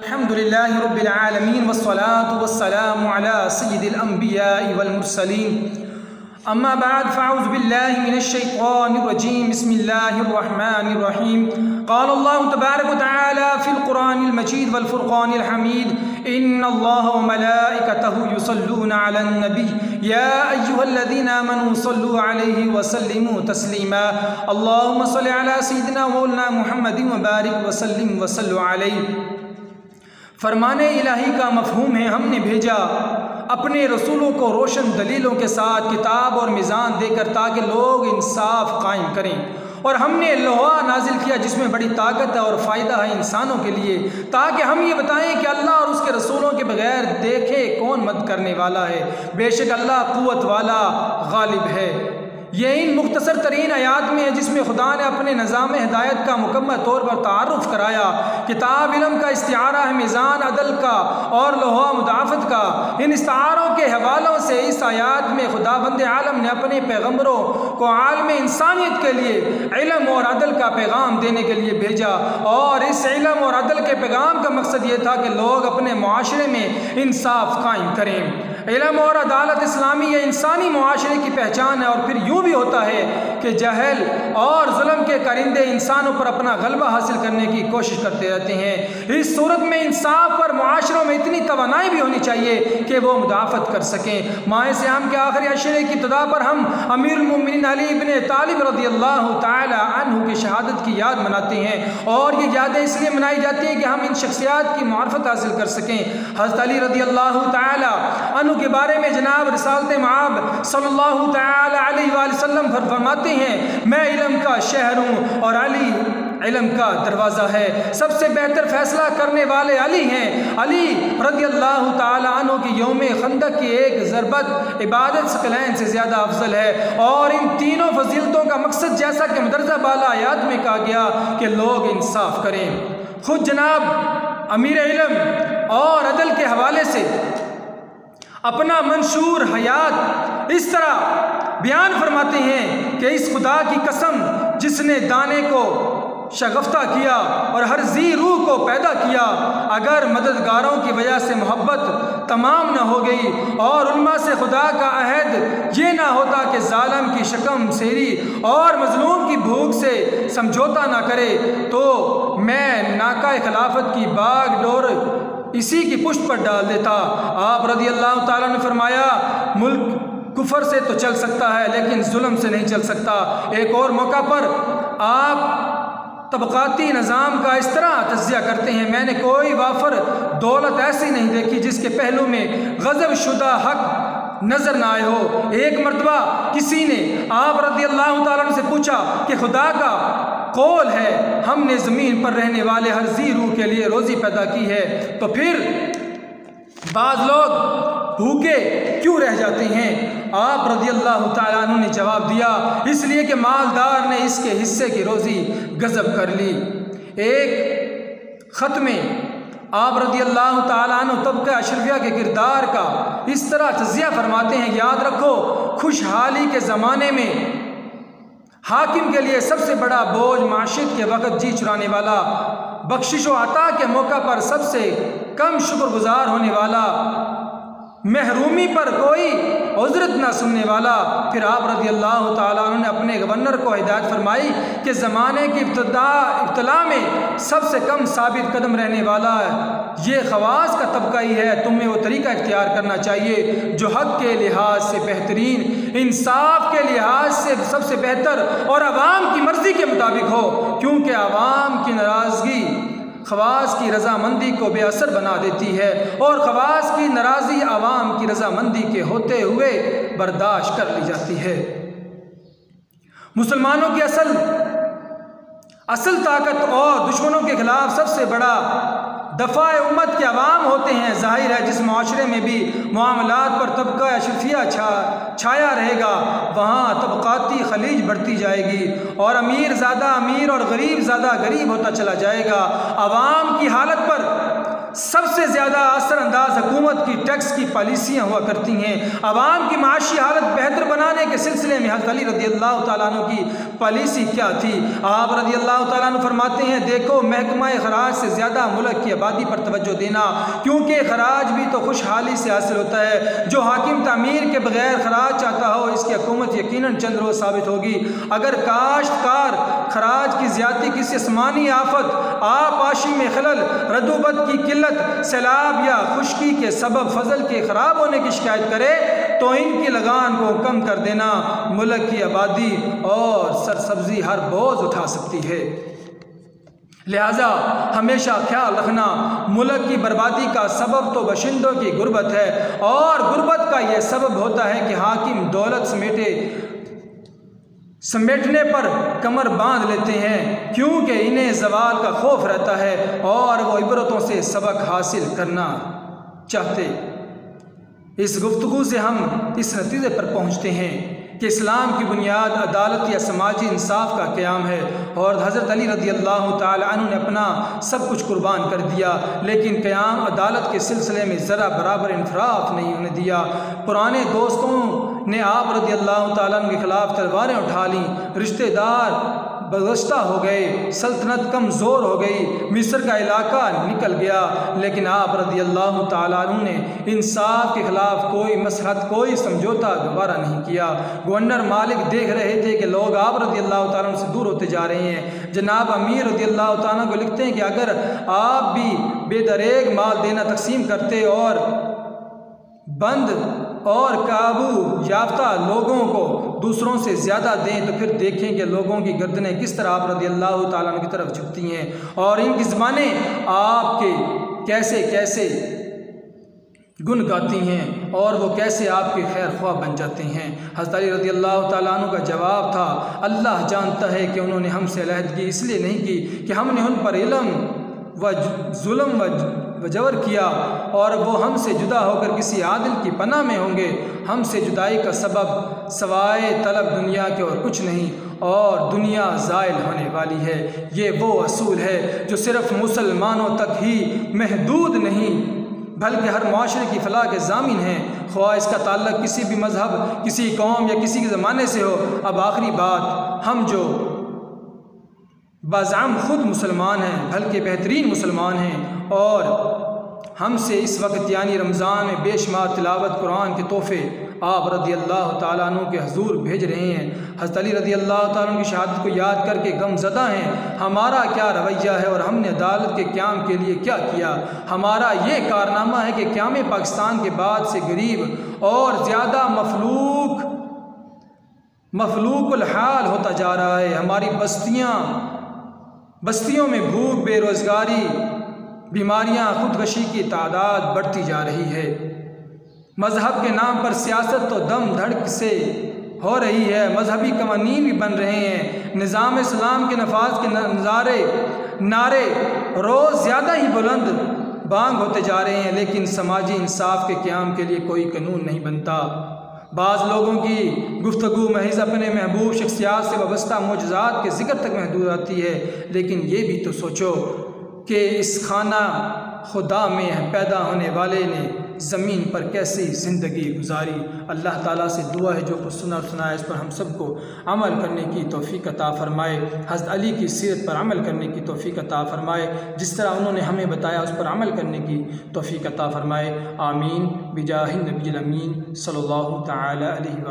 अल्हम्दुलिल्लाहि रब्बिल आलमीन वस्सलातु वस्सलामु अला सय्यिदिल अंबियाइ वल मुरसलीन अम्मा बाद फ़अऊज़ु बिल्लाहि मिनश शैतानिर रजीम बिस्मिल्लाहिर रहमानिर रहीम क़ाल अल्लाहु तबारक व तआला फ़िल क़ुरानिल मजीद वल फ़ुरक़ानिल हमीद इन्नल्लाह व मलाइकतहु युसल्लूना अलन नबी या अय्युहल्लज़ीना आमनू सल्लू अलैहि व सल्लिमू तस्लीमा अल्लाहुम्मा सल्लि अला सय्यिदिना मौलाना मुहम्मदिन व बारिक व सल्लिम व सल्लु अलैहि। फरमाने इलाही का मफ़हूम है, हमने भेजा अपने रसूलों को रोशन दलीलों के साथ किताब और मीज़ान देकर ताकि लोग इंसाफ कायम करें। और हमने लोहा नाजिल किया जिसमें बड़ी ताकत है और फ़ायदा है इंसानों के लिए, ताकि हम ये बताएं कि अल्लाह और उसके रसूलों के बगैर देखे कौन मदद करने वाला है। बेशक अल्लाह क़ुव्वत वाला गालिब है। ये इन मुख्तसर तरीन आयात में है जिसमें खुदा ने अपने निज़ाम हिदायत का मुकम्मल तौर पर तारुफ़ कराया। किताब इल्म का इस्तिआरा है, मीज़ान अदल का और लोहा मुदाफ़त का। इन इस्तिआरों के हवालों से इस आयात में खुदाबंद आलम ने अपने पैगम्बरों को आलम इंसानियत के लिए इल्म और अदल का पैगाम देने के लिए भेजा। और इस इल्म और अदल के पैगाम का मकसद ये था कि लोग अपने मुआशरे में इंसाफ कायम करें। इल्म और अदालत इस्लामी ये इंसानी मुआशरे की पहचान है। और फिर यूँ भी होता है कि जहल और जुल्म के कारिंदे इंसानों पर अपना गलबा हासिल करने की कोशिश करते रहते हैं। इस सूरत में इंसाफ पर मुआशरों में इतनी तवानाई भी होनी चाहिए कि वो मुदाफ़त कर सकें। माह सियाम के आखिरी अशरे की इब्तिदा पर हम अमीरलमोमनइन अली इब्न तालिब रज़ियल्लाहु ताला अन्हु की शहादत की याद मनाते हैं। और ये यादें इसलिए मनाई जाती हैं कि हम इन शख्सियात की मार्फत हासिल कर सकें। हज़रत अली रज़ियल्लाहु ताला अन्हु के बारे में जनाब रिसालत मआब सल्लल्लाहु ताला अलैहि वसल्लम फरमाते हैं, मैं इल्म का शहर हूँ और अली इल्म का दरवाज़ा है। सबसे बेहतर फैसला करने वाले अली हैं। अली रज़ियल्लाहु ताला अन्हु की यौम खंदक की एक ज़रबत इबादत सकलैन से ज़्यादा अफजल है। और इन तीनों फजीलतों का मकसद जैसा कि मदरजा बाला आयात में कहा गया कि लोग इंसाफ करें। खुद जनाब अमीर इल्म और अदल के हवाले से अपना मंशूर हयात इस तरह बयान फरमाते हैं कि इस खुदा की कसम जिसने दाने को शगफ्ता किया और हर जी रूह को पैदा किया, अगर मददगारों की वजह से मोहब्बत तमाम न हो गई और उल्मा से खुदा का अहद ये ना होता कि जालिम की शकम सेरी और मजलूम की भूख से समझौता ना करे, तो मैं नाका खिलाफत की बाग डोर इसी की पुष्ट पर डाल देता। आप रज़ियल्लाहु ताला ने फरमाया, मुल्क कुफर से तो चल सकता है लेकिन जुल्म से नहीं चल सकता। एक और मौका पर आप तबक़ाती निज़ाम का इस तरह तज़किया करते हैं, मैंने कोई वाफर दौलत ऐसी नहीं देखी जिसके पहलू में गज़ब शुदा हक नज़र ना आए हो। एक मरतबा किसी ने आप रज़ियल्लाहु ताला से पूछा कि खुदा का कौल है, हमने ज़मीन पर रहने वाले हर जी रूह के लिए रोज़ी पैदा की है, तो फिर बाज़ लोग भूखे क्यों रह जाते हैं? आप रज़ियल्लाहु ताला अन्हु ने जवाब दिया, इसलिए कि मालदार ने इसके हिस्से की रोज़ी गज़ब कर ली। एक ख़त में आप रज़ियल्लाहु ताला अन्हु तबक़ा अशरफिया के किरदार का इस तरह तज़किया फरमाते हैं, याद रखो खुशहाली के ज़माने में हाकिम के लिए सबसे बड़ा बोझ माशियत के वक़्त जी चुराने वाला, बख्शिश व अता के मौका पर सबसे कम शुक्रगुजार होने वाला, महरूमी पर कोई उज़्रत ना सुनने वाला। फिर आप रज़ियल्लाहु ताला अन्हु ने अपने गवर्नर को हिदायत फरमाई कि ज़माने की इब्तिला में सबसे कम साबित कदम रहने वाला ये ख़वास का तबका ही है। तुम्हें वो तरीका इख्तियार करना चाहिए जो हक़ के लिहाज से बेहतरीन, इंसाफ के लिहाज से सबसे बेहतर और आवाम की मर्ज़ी के मुताबिक हो, क्योंकि आवाम की नाराज़गी ख़वास की रज़ामंदी को बेअसर बना देती है और ख़वास की नाराज़ी आवाम की रज़ामंदी के होते हुए बर्दाश्त कर ली जाती है। मुसलमानों की असल ताकत और दुश्मनों के ख़िलाफ़ सबसे बड़ा दफ़ा उम्मत के अवाम होते हैं। ज़ाहिर है जिस माशरे में भी मामलात पर तबका अशरफिया छाया रहेगा, वहाँ तबक़ाती खलीज बढ़ती जाएगी और अमीर ज़्यादा अमीर और गरीब ज़्यादा गरीब होता चला जाएगा। अवाम की हालत पर सबसे ज़्यादा असरअंदाज हुकूमत की टैक्स की पॉलिसियाँ हुआ करती हैं। आवाम की माशी हालत बेहतर बनाने के सिलसिले में हज़रत अली रज़ी अल्लाह तआला अन्हु की पॉलिसी क्या थी? आप रज़ी अल्लाह तआला अन्हु फरमाते हैं, देखो महकमा खराज से ज़्यादा मुल्क की आबादी पर तवज्जो देना, क्योंकि खराज भी तो खुशहाली से हासिल होता है। जो हाकिम तामीर के बगैर खराज चाहता हो, इसकी हुकूमत यकीनन चंद रोज़ साबित होगी। अगर काश्तकार खराज की ज़्यादती किसी आसमानी आफत, आपाशी में खलल, रतूबत की किल्लत, सैलाब या खुश्की के सबब फजल के ख़राब होने की शिकायत करे तो इनकी लगान को कम कर देना मुल्क की आबादी और सरसब्जी हर बोझ उठा सकती है। लिहाजा हमेशा ख्याल रखना, मुल्क की बर्बादी का सबब तो बशिंदों की गुर्बत है, और गुर्बत का ये सबब होता है कि हाकिम दौलत समेटने पर कमर बांध लेते हैं, क्योंकि इन्हें ज़वाल का खौफ रहता है और वो इबरतों से सबक हासिल करना चाहते। इस गुफ्तगू से हम इस नतीजे पर पहुँचते हैं कि इस्लाम की बुनियाद अदालत या समाजी इंसाफ का क़याम है, और हज़रत अली रज़ी अल्लाह तआला अन्हु ने अपना सब कुछ कुर्बान कर दिया, लेकिन क़याम अदालत के सिलसिले में ज़रा बराबर इंफराफ नहीं होने दिया। पुराने दोस्तों ने आप रज़ी अल्लाह तआला अन्हु के ख़िलाफ़ तलवारें उठा लीं, रिश्तेदार बदगश्ता हो गए, सल्तनत कमज़ोर हो गई, मिस्र का इलाका निकल गया, लेकिन आप रज़ी अल्लाह तआला अन्हु ने इंसाफ के ख़िलाफ़ कोई मसलहत, कोई समझौता गवारा नहीं किया। गवर्नर मालिक देख रहे थे कि लोग आप रज़ी अल्लाह तआला अन्हु से दूर होते जा रहे हैं। जनाब अमीर रज़ी अल्लाह तआला को लिखते हैं कि अगर आप भी बेदरेग माल देना तकसीम करते और बंद और काबू याफ्ता लोगों को दूसरों से ज़्यादा दें, तो फिर देखें कि लोगों की गर्दनें किस तरह आप रज़ी अल्लाह तआला अन्हु की तरफ झुकती हैं और इनकी ज़बानें आपके कैसे कैसे गुन गाती हैं और वो कैसे आपके खैर ख्वाह बन जाते हैं। हज़रत अली रज़ी अल्लाह तआला अन्हु का जवाब था, अल्लाह जानता है कि उन्होंने हमसे अलहदगी इसलिए नहीं की कि हमने उन पर इल्म व जुल्म व जबर किया और वो हमसे जुदा होकर किसी आदिल की पनाह में होंगे। हमसे जुदाई का सबब सवाए तलब दुनिया के और कुछ नहीं, और दुनिया ज़ाइल होने वाली है। ये वो असूल है जो सिर्फ़ मुसलमानों तक ही महदूद नहीं बल्कि हर माशरे की फलाह के ज़ामिन है, ख्वाह इसका ताल्लुक़ किसी भी मज़हब, किसी कौम या किसी के ज़माने से हो। अब आखिरी बात, हम जो बाज़ाम ख़ुद मुसलमान हैं बल्कि बेहतरीन मुसलमान हैं, और हमसे इस वक्त यानी रमज़ान में बेशुमार तिलावत कुरान के तोहफ़े आप रज़ी अल्लाह तआला अन्हु के हजूर भेज रहे हैं। हज़रत अली रज़ी अल्लाह तआला अन्हु की शहादत को याद करके गमज़दा हैं। हमारा क्या रवैया है और हमने अदालत के क़याम के लिए क्या किया? हमारा ये कारनामा है कि क़याम पाकिस्तान के बाद से गरीब और ज़्यादा मफलूकुल हाल होता जा रहा है। हमारी बस्तियों में भूख, बेरोज़गारी, बीमारियां, खुदकशी की तादाद बढ़ती जा रही है। मज़हब के नाम पर सियासत तो दम धड़क से हो रही है, मजहबी कवानीन भी बन रहे हैं, निज़ाम इस्लाम के नफाज के नारे रोज़ ज़्यादा ही बुलंद बांग होते जा रहे हैं, लेकिन समाजी इंसाफ के क़याम के लिए कोई कानून नहीं बनता। बाज़ लोगों की गुफ्तगू महज अपने महबूब शख्सियात से वाबस्ता मोजज़ात के ज़िक्र तक महदूद आती है, लेकिन ये भी तो सोचो कि इस खाना खुदा में पैदा होने वाले ने ज़मीन पर कैसी ज़िंदगी गुजारी। अल्लाह ताला से दुआ है जो कुछ सुना सुनाया इस पर हम सबको अमल करने की तौफ़ीक़ अता फ़रमाए। हज़रत अली की सीरत पर अमल करने की तौफ़ीक़ अता फ़रमाए, जिस तरह उन्होंने हमें बताया उस पर अमल करने की तौफ़ीक़ अता फ़रमाए। आमीन बिजाहिन नबील अमीन सल्लल्लाहु तआला अलैहि